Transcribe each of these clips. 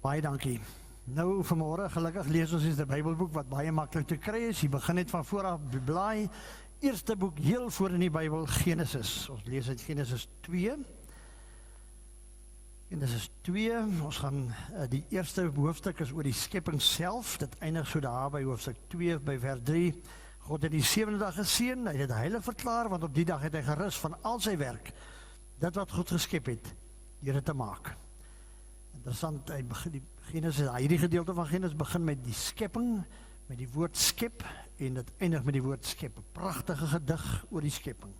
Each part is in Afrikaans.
Baie dankie. Nou vanmôre, gelukkig lees ons die Bybelboek wat baie maklik te kry is. Jy begin net van voor af blaai. Eerste boek heel voor in die Bybel, Genesis. Ons lees uit Genesis 2. Genesis 2, ons gaan die eerste hoofstuk is oor die skepping self. Dit eindig so daar by hoofstuk 2 by vers 3. God het die 7de dag geseën, hy het dit heilig verklaar, want op die dag het hy gerus van al sy werk, dit wat God geskep het, deur dit te maak. Interessant, hy begin hierdie gedeelte van Genesis begin met die skepping, met die woord skep, en dit eindig met die woord skep. 'n pragtige gedig oor die skepping.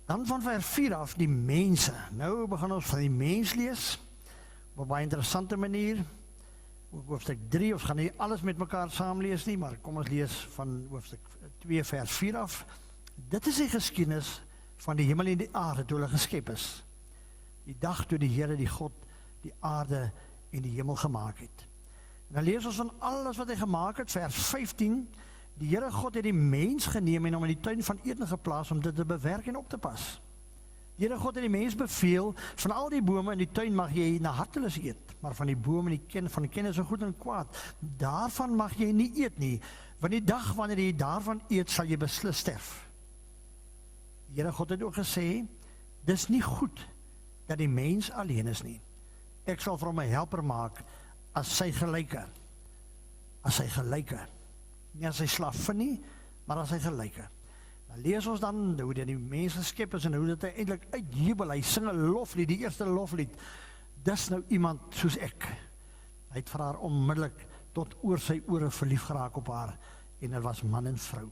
Dan van vers 4 af die mense. Nou begin ons van die mens lees, op 'n baie interessante manier. Hoofstuk 3, ons gaan nie alles met mekaar saam lees nie, maar kom ons lees van hoofstuk 2 vers 4 af. Dit is die geskiedenis van die hemel en die aarde toe hulle geskep is. Die dag toe die Here, die God, die aarde en die hemel gemaak het. En dan lees ons van alles wat hy gemaak het, vers 15. Die Here God het die mens geneem en hom in die tuin van Eden geplaas om dit te bewerk en op te pas. Die Here God het die mens beveel, van al die bome in die tuin mag jy na hartelus eet, maar van die bome van die kennis van goed en kwaad, daarvan mag jy nie eet nie, want die dag wanneer jy daarvan eet, sal jy beslis sterf. Die Here God het ook gesê, dis nie goed dat die mens alleen is nie. Ek sal vir hom 'n helper maak as sy gelyke. As sy gelyke. Nie as sy slavin nie, maar as sy gelyke. Dan lees ons dan hoe die mens geskep is en hoe dit eintlik uitjubel. Hy sing 'n loflied, die eerste loflied. Dis nou iemand soos ek. Hy het vir haar onmiddellik tot oor sy ore verlief geraak op haar en dit was man en vrou.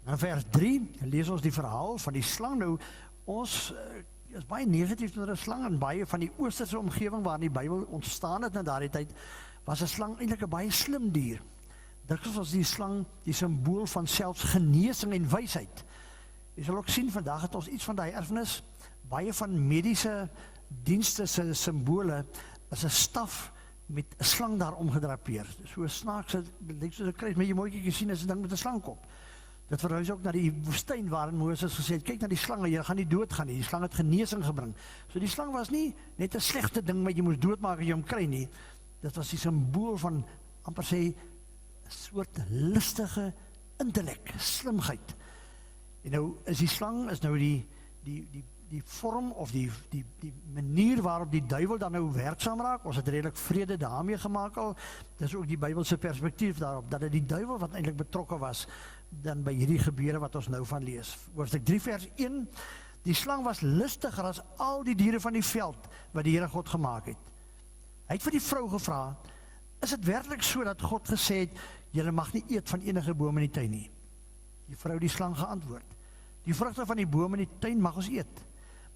Dan vers 3 lees ons die verhaal van die slang. Nou ons is baie negatief oor 'n slang en baie van die oosterse omgewing waarin die Bybel ontstaan het in daardie tyd was 'n slang eintlik 'n baie slim dier. Dikwels was die slang die simbool van selfs genesing en wysheid. Jy sal ook sien vandag het ons iets van daai erfenis. Baie van mediese dienste se simbole is 'n staf met 'n slang daar omgedrapeer. So 'n snaakse, lyk soos 'n kruis, maar jy moet kyk sien is 'n ding met 'n slangkop. Dit verwys ook na die woestyn waarin Moses gesê het, kyk na die slange, jy gaan nie doodgaan nie. Die slang het genesing gebring. So die slang was nie net 'n slegte ding wat jy moes doodmaak as jy hom kry nie. Dit was die simbool van amper sê 'n soort listige intellek, slimheid. En nou is die slang is nou die vorm of die manier waarop die duiwel dan nou werksaam raak. Ons het redelik vrede daarmee gemaak al. Dis ook die Bybelse perspektief daarop dat dit die duiwel wat eintlik betrokke was dan by hierdie gebeure wat ons nou van lees. Hoofstuk 3 vers 1. Die slang was listiger as al die diere van die veld wat die Here God gemaak het. Hy het vir die vrou gevra, is dit werklik so dat God gesê het, julle mag nie eet van enige boom in die tuin nie? Die vrou die slang geantwoord, die vrugte van die boom in die tuin mag ons eet,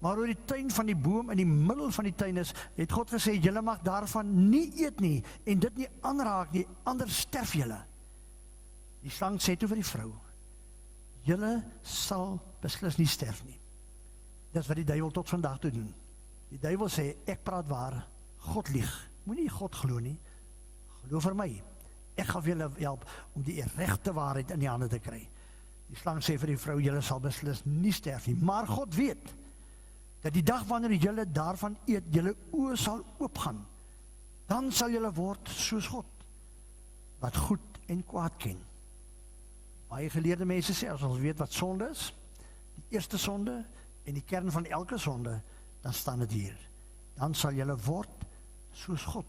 maar oor die tuin van die boom in die middel van die tuin is, het God gesê, julle mag daarvan nie eet nie, en dit nie aanraak nie, anders sterf julle. Die slang sê toe vir die vrou, julle sal beslis nie sterf nie. Dit is wat die duiwel tot vandag toe doen. Die duiwel sê, ek praat waar, God lieg. Moenie God glo nie, glo vir my. Ek gaan vir julle help om die regte waarheid in die hande te kry. Die slang sê vir die vrou, julle sal beslis nie sterf nie, maar God weet, dat die dag wanneer julle daarvan eet, julle oë sal oopgaan. Dan sal julle word soos God, wat goed en kwaad ken. Baie geleerde mense sê, as ons weet wat sonde is, die eerste sonde en die kern van elke sonde, dan staan dit hier. Dan sal julle word soos God,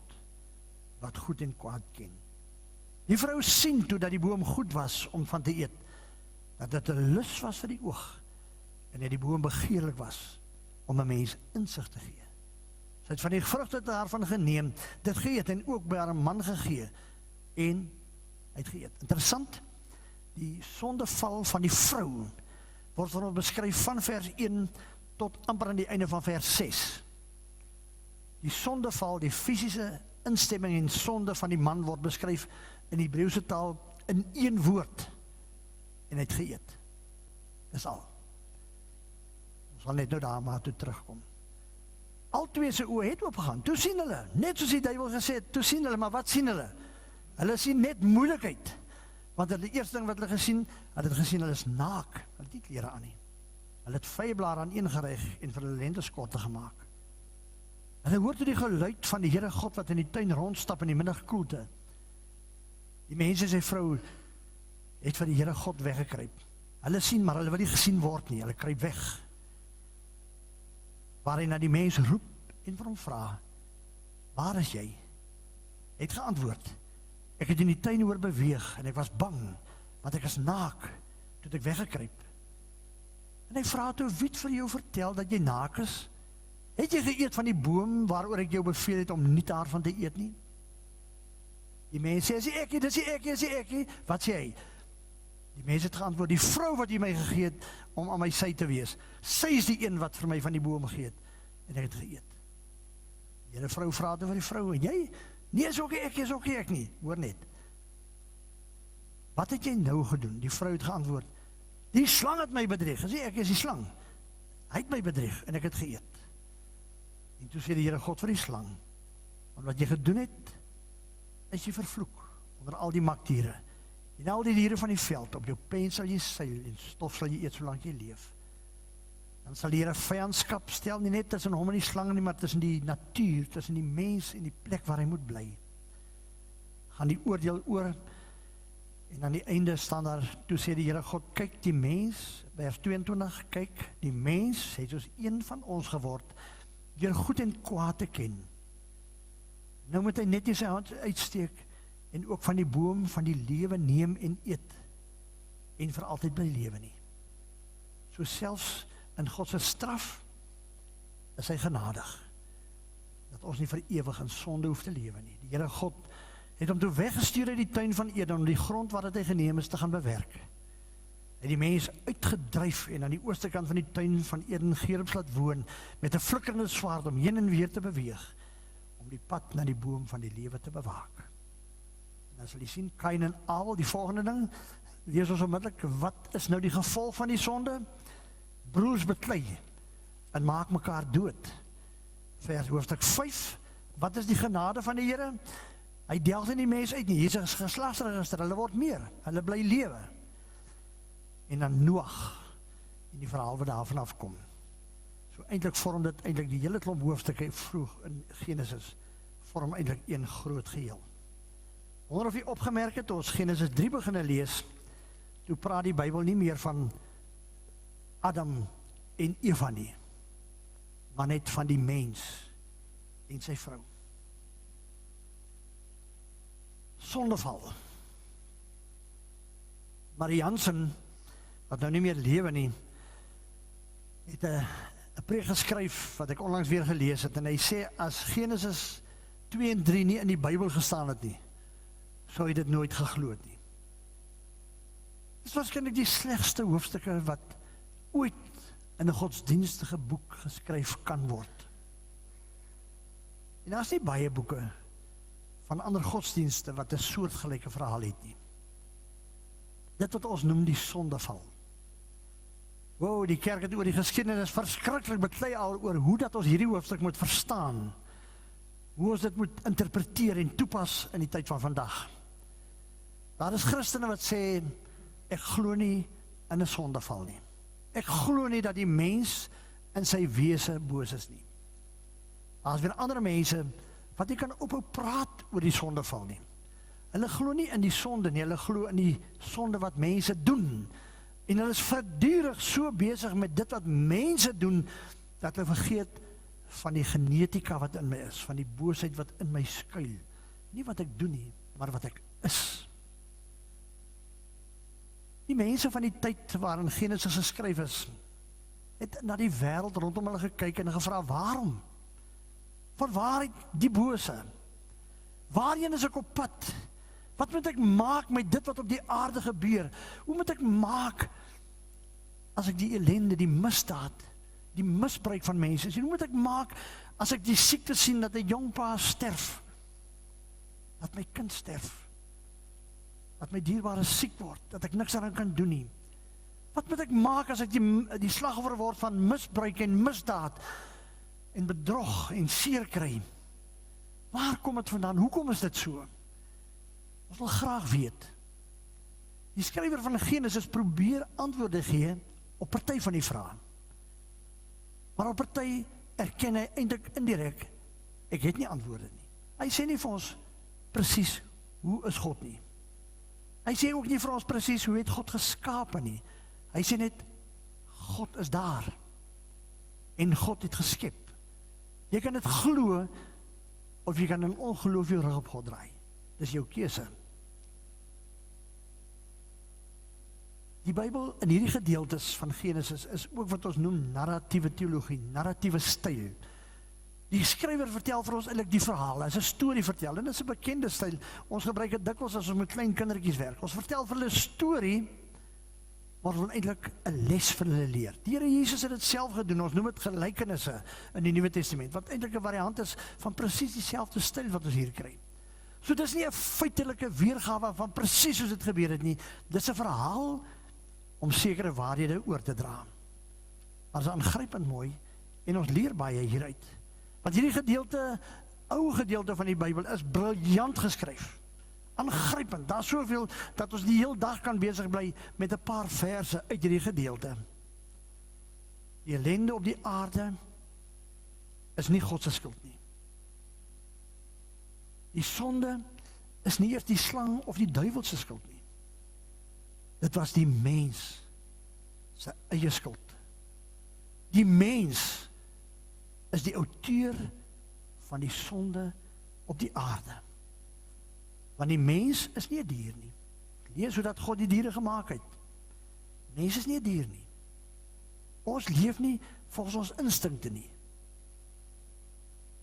wat goed en kwaad ken. Die vrou sien toe dat die boom goed was om van te eet, dat dit 'n lus was vir die oog, en dat die boom begeerlik was om 'n mens insig te gee. Sy het van die vrugte daarvan geneem, dit geëet en ook by haar man gegee, en hy het geëet. Interessant, die sondeval van die vrou word vir ons beskryf van vers 1 tot amper aan die einde van vers 6. Die sondeval, die fisiese instemming en sonde van die man word beskryf in die Hebreëse taal in een woord, en hy het geëet. Dis al. Ons sal net nou daar maar toe terugkom. Al twee se oë het oopgegaan. Toe sien hulle, net soos die duiwel gesê het, toe sien hulle, maar wat sien hulle? Hulle sien net moeilikheid. Want die eerste ding wat hulle gesien, hulle is naak. Hulle het nie klere aan nie. Hulle het vyeblare aan ingeryg en vir hulle lenteskorte gemaak. Hulle hoor toe die geluid van die Here God wat in die tuin rondstap in die middagkoelte. Die mense en sy vrou het van die Here God weggekruip. Hulle sien, maar hulle wil nie gesien word nie, hulle kruip weg. Waar hy na die mens roep en vir hom vra, waar is jy? Hy het geantwoord, ek het in die tuin oor beweeg en ek was bang, want ek is naak, toe het ek weggekruip. En hy vra toe, wie het vir jou vertel dat jy naak is? Het jy geëet van die boom waaroor ek jou beveel het om nie daarvan te eet nie? Die mens sê, dis die ekkie, wat sê hy? Die mens het geantwoord, die vrou wat jy my gegee het om aan my sy te wees, sy is die een wat vir my van die boom gegee het, en ek het geëet. Die ene vrou vra toe vir die vrou, en jy? Nee, is ook ek nie, hoor net. Wat het jy nou gedoen? Die vrou het geantwoord, die slang het my bedreig, sê ek is die slang, hy het my bedreig, en ek het geëet. En toe sê die Here God vir die slang, want wat jy gedoen het, is jy vervloek, onder al die makdiere, en al die diere van die veld, op jou pen sal jy seil, en stof sal jy eet, solank jy leef. Dan sal die Here vyandskap stel, nie net tussen hom en die slang nie, maar tussen die natuur, tussen die mens en die plek waar hy moet bly. Gaan die oordeel oor, en aan die einde staan daar, toe sê die Here God, kyk die mens, vers 22, kyk, die mens het soos een van ons geword, deur goed en kwaad te ken. Nou moet hy net nie sy hand uitsteek, en ook van die boom van die lewe neem en eet, en vir altyd bly lewe nie. So selfs in God se straf, is hy genadig, dat ons nie vir ewig in sonde hoef te lewe nie. Die Here God het hom toe weggestuur uit die tuin van Eden, om die grond wat hy geneem is te gaan bewerk. Hy het die mens uitgedryf, en aan die ooste kant van die tuin van Eden Gerubs laat woon, met 'n flikkerende swaard om heen en weer te beweeg, om die pad na die boom van die lewe te bewaak. En dan sal jy sien, Kain en Abel, die volgende ding, lees ons onmiddellik, wat is nou die gevolg van die sonde? Broers beklei, en maak mekaar dood. Vers hoofstuk 5, wat is die genade van die Here? Hy delg nie die mens uit nie, hier is 'n geslagsregister, hulle word meer, hulle bly lewe. En dan Noag, en die verhaal wat daarvan afkom. So eintlik vorm dit eintlik die hele klomp hoofstukke vroeg in Genesis, vorm eintlik een groot geheel. Wonder of jy opgemerk het, ons Genesis 3 beginne lees, toe praat die Bybel nie meer van Adam en Eva nie, maar net van die mens en sy vrou. Sondeval. Marie Jansen, wat nou nie meer lewe nie, het 'n preek geskryf, wat ek onlangs weer gelees het, en hy sê, as Genesis 2 en 3 nie in die Bybel gestaan het nie, sou hy dit nooit geglo het nie. Dit is waarskynlik die slegste hoofstukke wat ooit in 'n godsdienstige boek geskryf kan word. En daar is nie baie boeke van ander godsdienste wat 'n soortgelyke verhaal het nie. Dit wat ons noem die sondeval. Wow, die kerk het oor die geskiedenis verskriklik beklei al oor hoe dat ons hierdie hoofstuk moet verstaan, hoe ons dit moet interpreteer en toepas in die tyd van vandag. Daar is Christene wat sê, ek glo nie in 'n sondeval nie. Ek glo nie dat die mens in sy wese boos is nie. Daar is weer ander mense wat nie kan ophou praat oor die sondeval nie. Hulle glo nie in die sonde nie, hulle glo in die sonde wat mense doen. En hulle is voortdurend so besig met dit wat mense doen, dat hulle vergeet van die genetika wat in my is, van die boosheid wat in my skuil. Nie wat ek doen nie, maar wat ek is. Die mense van die tyd waarin Genesis geskryf is, het na die wêreld rondom hulle gekyk en gevra, waarom? Van waaruit die bose? Waarheen is ek op pad? Wat moet ek maak met dit wat op die aarde gebeur? Hoe moet ek maak as ek die ellende, die misdaad, die misbruik van mense sien? Hoe moet ek maak as ek die siekte sien dat 'n jong pa sterf? Dat my kind sterf? Dat my dierbare siek word, dat ek niks daaraan kan doen nie? Wat moet ek maak as ek die slagoffer word van misbruik en misdaad en bedrog en seer kry? Waar kom dit vandaan? Hoekom is dit so? Ons wil graag weet. Die skrywer van Genesis probeer antwoorde gee op party van die vrae. Maar op party erken hy eintlik indirek ek het nie antwoorde nie. Hy sê nie vir ons presies hoe is God nie. Hy sê ook nie vir ons presies hoe het God geskape nie. Hy sê net, God is daar. En God het geskep. Jy kan dit glo, of jy kan in ongeloof jou rug op God draai. Dis jou keuse. Die Bybel in hierdie gedeeltes van Genesis is ook wat ons noem narratiewe teologie, narratiewe styl. Die skrywer vertel vir ons eintlik die verhaal, hy is 'n storie vertel, en dit is 'n bekende styl. Ons gebruik dit dikwels as ons met klein kindertjies werk. Ons vertel vir hulle 'n storie, maar ons wil eintlik 'n les vir hulle leer. Die Here Jesus het dit self gedoen, ons noem dit gelykenisse in die Nuwe Testament, wat eintlik 'n variant is van presies dieselfde styl wat ons hier kry. So dis nie 'n feitelike weergawe van presies soos dit gebeur het nie, dis 'n verhaal om sekere waarhede oor te dra. Maar dit is aangrypend mooi, en ons leer baie hieruit. Want hierdie gedeelte, ou gedeelte van die Bybel, is briljant geskryf. Aangrypend, daar is soveel, dat ons die hele dag kan besig bly met 'n paar verse uit hierdie gedeelte. Die ellende op die aarde is nie God se skuld nie. Die sonde is nie eers die slang of die duiwel se skuld nie. Dit was die mens se eie skuld. Die mens is die outeur van die sonde op die aarde. Want die mens is nie 'n dier nie. Lees hoe dat God die diere gemaak het. Mens is nie 'n dier nie. Ons leef nie volgens ons instinkte nie.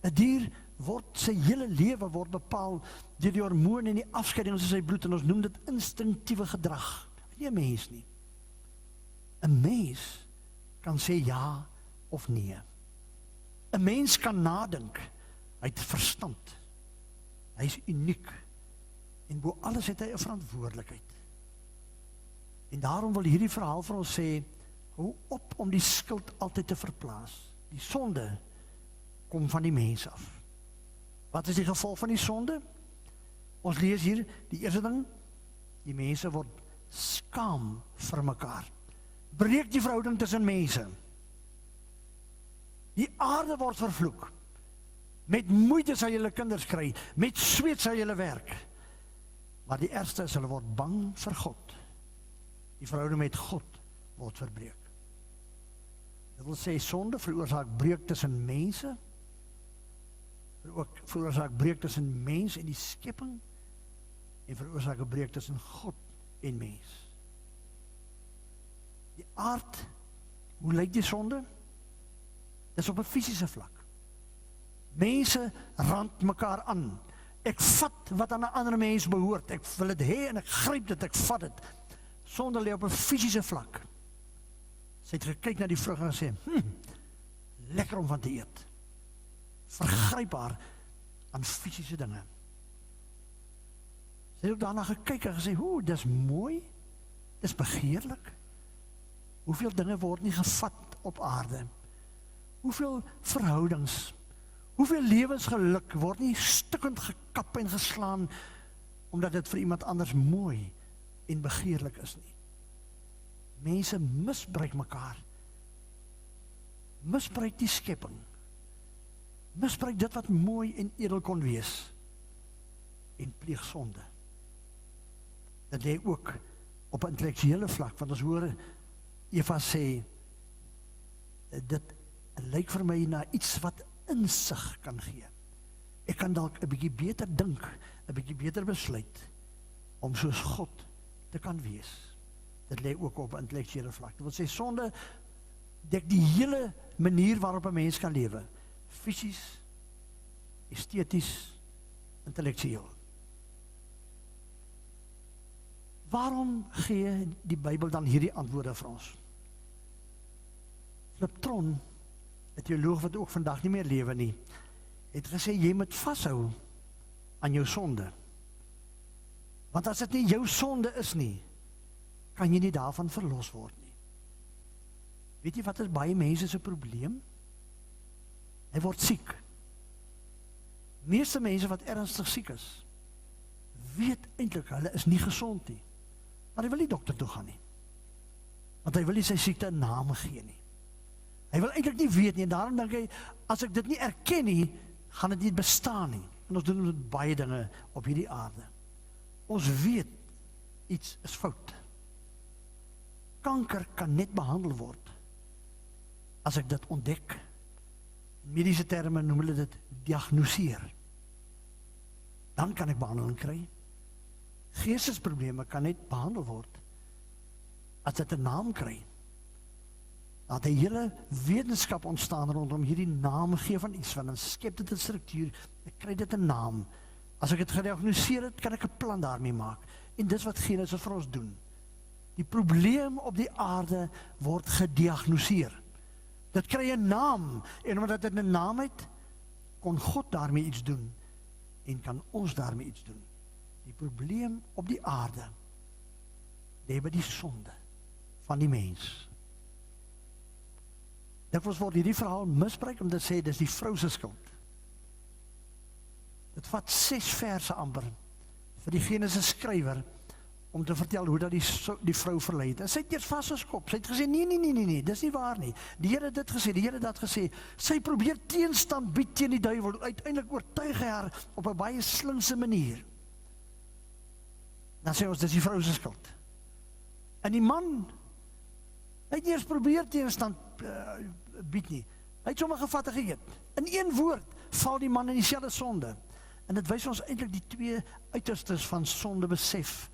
'n Dier word sy hele lewe word bepaal deur die hormone en die afskeidings in sy bloed, en ons noem dit instinktiewe gedrag. Nie 'n mens nie. 'n Mens kan sê ja of nee. 'n Mens kan nadink. Hy het verstand. Hy is uniek. En bo alles het hy 'n verantwoordelikheid. En daarom wil hierdie verhaal vir ons sê, hou op om die skuld altyd te verplaas. Die sonde kom van die mens af. Wat is die gevolg van die sonde? Ons lees hier, die eerste ding, die mense word skaam vir mekaar. Breek die verhouding tussen mense. Die aarde word vervloek. Met moeite sal julle kinders kry, met sweet sal julle werk. Maar die ergste is, hulle word bang vir God. Die verhouding met God word verbreek. Dit wil sê, sonde veroorsaak breuk tussen mense, veroorsaak breuk tussen mens en die skepping, en veroorsaak 'n breuk tussen God en mens. Die aard, hoe lyk die sonde? Dis op 'n fisiese vlak. Mense rand mekaar aan. Ek vat wat aan 'n ander mens behoort. Ek wil dit hê en ek gryp dit, ek vat dit. Sonde lê op 'n fisiese vlak. Sy het gekyk na die vrug en gesê, lekker om van te eet. Vergryp haar aan fisiese dinge. Sy het ook daarna gekyk en gesê, dis mooi, dis begeerlik. Hoeveel dinge word nie gevat op aarde? Hoeveel verhoudings, hoeveel lewensgeluk word nie stukkend gekap en geslaan, omdat dit vir iemand anders mooi en begeerlik is nie. Mense misbruik mekaar. Misbruik die skepping. Misbruik dit wat mooi en edel kon wees. En pleeg sonde. Dit lê ook op 'n intellektuele vlak, want ons hoor Eva sê, dit lyk vir my na iets wat insig kan gee. Ek kan dalk 'n bietjie beter dink, 'n bietjie beter besluit, om soos God te kan wees. Dit lê ook op 'n intellektuele vlak. Dit wil sê, sonde dek die hele manier waarop 'n mens kan lewe. Fisies, esteties, intellektueel. Waarom gee die Bybel dan hierdie antwoorde vir ons? Philip Tron, 'n teoloog wat ook vandag nie meer lewe nie, het gesê, jy moet vashou aan jou sonde. Want as dit nie jou sonde is nie, kan jy nie daarvan verlos word nie. Weet jy wat is baie mense se probleem? Hy word siek. Meeste mense wat ernstig siek is, weet eintlik hulle is nie gesond nie. Maar hy wil nie dokter toe gaan nie. Want hy wil nie sy siekte 'n naam gee nie. Hy wil eintlik nie weet nie, en daarom dink hy, as ek dit nie erken nie, gaan dit nie bestaan nie. En ons doen met baie dinge op hierdie aarde. Ons weet, iets is fout. Kanker kan net behandel word, as ek dit ontdek. In mediese terme noem hulle dit diagnoseer. Dan kan ek behandeling kry. Geestesprobleme kan net behandel word, as dit 'n naam kry. Dat 'n hele wetenskap ontstaan rondom hierdie naam gee van iets, want dan skep dit 'n struktuur, ek kry dit 'n naam. As ek dit gediagnoseer het, kan ek 'n plan daarmee maak. En dis wat Genesis vir ons doen. Die probleem op die aarde word gediagnoseer. Dit kry 'n naam, en omdat dit 'n naam het, kon God daarmee iets doen, en kan ons daarmee iets doen. Die probleem op die aarde, lê by die sonde van die mens. Dikwels word hierdie verhaal misbruik om te sê, dis die vrou se skuld. Dit vat 6 verse amper, vir die Genesis skrywer, om te vertel hoe dat die vrou verlei het. En sy het eers vasgeskop. Sy het gesê, nee, dis nie waar nie. Die Here het dit gesê, die Here het dat gesê. Sy probeer teenstand bied teen die duiwel. Uiteindelik oortuig hy haar op 'n baie slinkse manier. Dan sê ons, dis die vrou se skuld. En die man, hy het eers probeer teenstand bied nie. Hy het sommer gevat en geëet. In een woord val die man in dieselfde sonde. En dit wys ons eintlik die twee uiterstes van sonde besef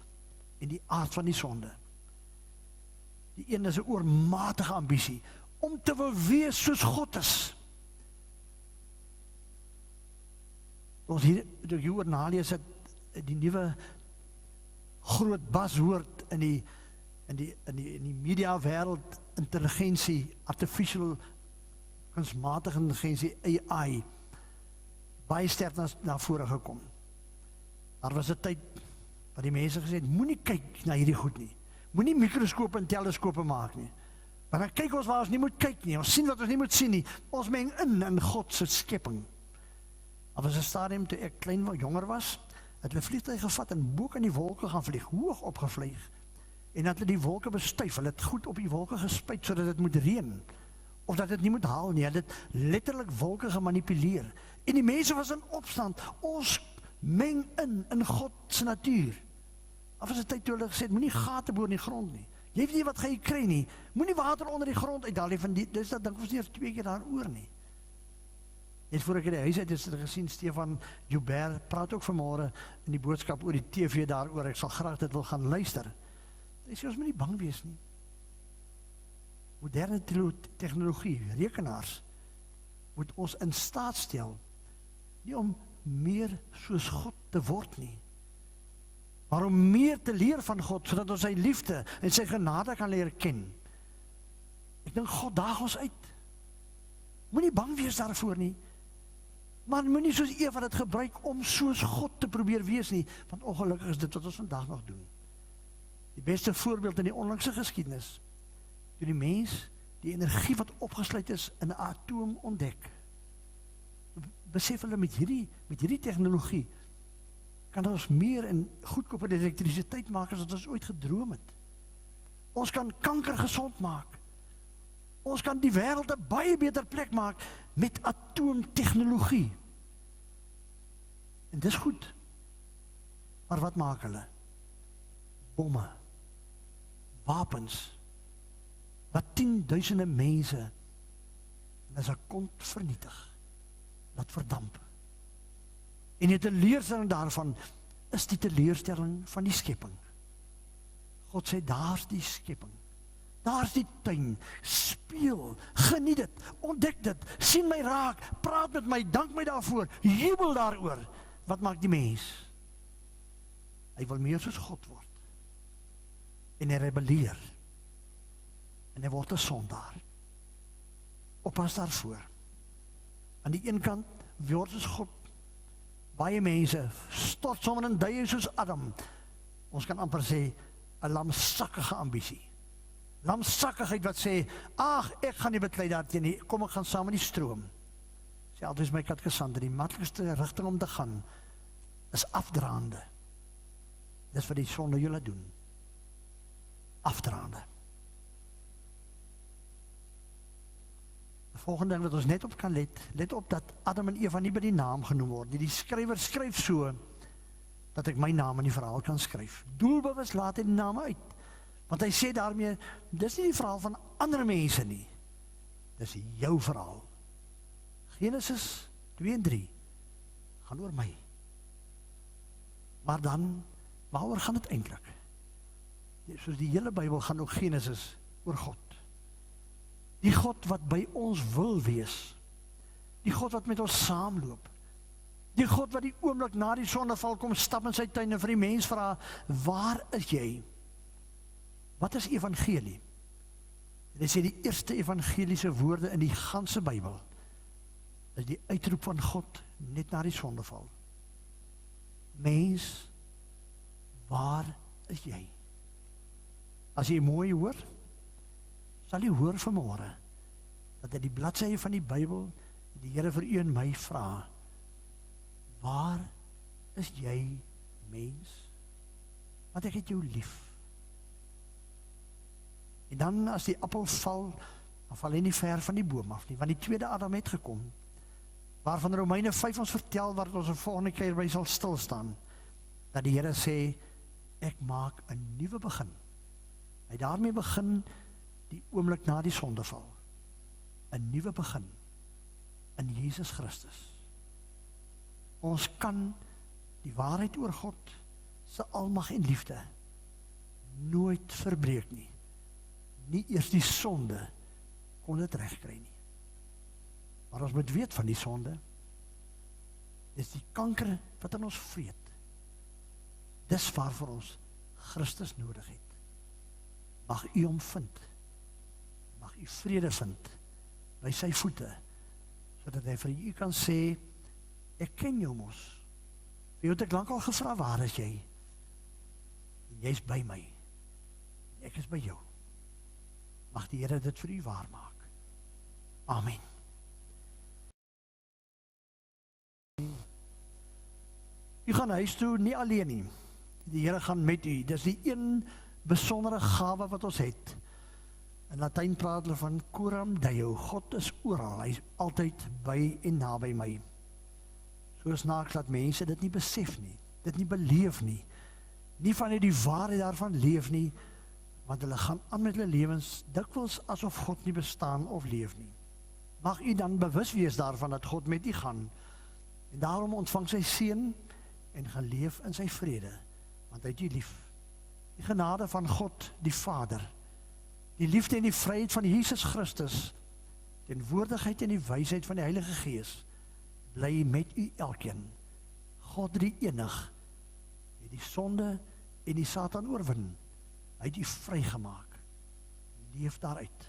en die aard van die sonde. Die een is 'n oormatige ambisie om te wil wees soos God is. Ons hier oor nalees het die nuwe groot baswoord in die media wêreld, intelligensie, artificial kunsmatige intelligensie, AI, baie sterk na vore gekom. Daar was 'n tyd wat die mense gesê het, moenie kyk na hierdie goed nie. Moenie mikroskope en teleskope maak nie. Want dan kyk ons waar ons nie moet kyk nie. Ons sien wat ons nie moet sien nie. Ons meng in God se skepping. Daar was 'n stadium toe ek jonger was, het hulle vliegtuig gevat en bo in die wolke gaan vlieg, hoog opgevlieg. En dat hulle die wolke bestuif, hulle het goed op die wolke gespuit sodat dit moet reën. Of dat dit nie moet haal nie, hulle het letterlik wolke gemanipuleer. En die mense was in opstand, ons meng in God se natuur. Af was 'n tyd toe hulle gesê het, moenie gate boor in die grond nie. Jy weet nie wat gaan jy kry nie. Moenie water onder die grond uithaal nie, van dis dat dink ons nie eers 2 keer daaroor nie. Net voor ek in die huis uit is het gesien, Stefan Joubert praat ook vanmôre in die boodskap oor die TV daaroor. Ek sal graag dit wil gaan luister. Hy sê ons moet nie bang wees nie. Moderne tegnologie, rekenaars, moet ons in staat stel, nie om meer soos God te word nie, maar om meer te leer van God, sodat ons sy liefde en sy genade kan leer ken. Ek dink God daag ons uit. Moenie bang wees daarvoor nie, maar moenie soos Eva dit gebruik om soos God te probeer wees nie, want ongelukkig is dit wat ons vandag nog doen. Die beste voorbeeld in die onlangse geskiedenis, toe die mens die energie wat opgesluit is in 'n atoom ontdek. Besef hulle met hierdie tegnologie kan ons meer en goedkoper elektrisiteit maak as wat ons ooit gedroom het. Ons kan kanker gesond maak. Ons kan die wêreld 'n baie beter plek maak met atoomtegnologie. En dis goed. Maar wat maak hulle? Bomme, wapens, wat 10.000 mense in 'n sekond vernietig, laat verdamp. En die teleurstelling daarvan is die teleurstelling van die skepping. God sê, daar's die skepping, daar's die tuin, speel, geniet dit, ontdek dit, sien my raak, praat met my, dank my daarvoor, jubel daaroor. Wat maak die mens? Hy wil meer soos God word. En hy rebelleer. En hy word 'n sondaar. Oppas daarvoor. Aan die een kant word soos God. Baie mense stort sommer in duie soos Adam. Ons kan amper sê 'n lamsakkige ambisie. Lamsakkigheid wat sê, ag, ek gaan nie beklei daarteen nie, kom ek gaan saam met die stroom. Sê altyd my katkesande, die maklikste rigting om te gaan is afdraande. Dis wat die sonde julle doen. Afdraande. volgende ding wat ons net op kan let op dat Adam en Eva nie by die naam genoem word nie. Die skrywer skryf so, dat ek my naam in die verhaal kan skryf. Doelbewus laat hy die name uit. Want hy sê daarmee, dis nie die verhaal van ander mense nie. Dis jou verhaal. Genesis 2 en 3 gaan oor my. Maar dan, waaroor gaan dit eintlik? Soos die hele Bybel gaan ook Genesis oor God. Die God wat by ons wil wees. Die God wat met ons saamloop. Die God wat die oomblik na die sondeval kom stap in sy tuin en vir die mens vra, waar is jy? Wat is evangelie? En hy sê die eerste evangeliese woorde in die ganse Bybel is die uitroep van God net na die sondeval. Mens, waar is jy? As jy mooi hoor, sal jy hoor vanmôre dat uit die bladsye van die Bybel die Here vir u en my vra, waar is jy, mens? Want ek het jou lief. En dan as die appel val, dan val hy nie ver van die boom af nie, want die tweede Adam het gekom, waarvan Romeine 5 ons vertel, waar ons 'n volgende keer by sal stilstaan, dat die Here sê, ek maak 'n nuwe begin. Hy daarmee begin die oomblik na die sondeval. 'n Nuwe begin in Jesus Christus. Ons kan die waarheid oor God se almag en liefde nooit verbreek nie. Nie eers die sonde kon dit regkry nie. Maar ons moet weet van die sonde, dis die kanker wat in ons vreet. Dis waarvoor ons Christus nodig het. Mag u hom vind, mag u vrede vind by sy voete, sodat hy vir u kan sê, ek ken jou mos. Vir jou het ek lankal gevra, waar is jy? En jy is by my. En ek is by jou. Mag die Here dit vir u waar maak. Amen. U gaan huis toe nie alleen nie. Die Here gaan met u. Dis die een besondere gawe wat ons het. In Latyn praat hulle van coram deo. God is oral. Hy is altyd by en naby my. So snaaks dat mense dit nie besef nie, dit nie beleef nie, nie vanuit die waarheid daarvan leef nie, want hulle gaan aan met hulle lewens dikwels asof God nie bestaan of leef nie. Mag u dan bewus wees daarvan dat God met u gaan, en daarom ontvang sy seën en gaan leef in sy vrede, want hy het u lief. Die genade van God, die Vader, die liefde en die vryheid van Jesus Christus, teenwoordigheid en die wysheid van die Heilige Gees, bly met u elkeen. God drie enig, het die sonde en die Satan oorwin, hy het u vrygemaak. Leef daaruit.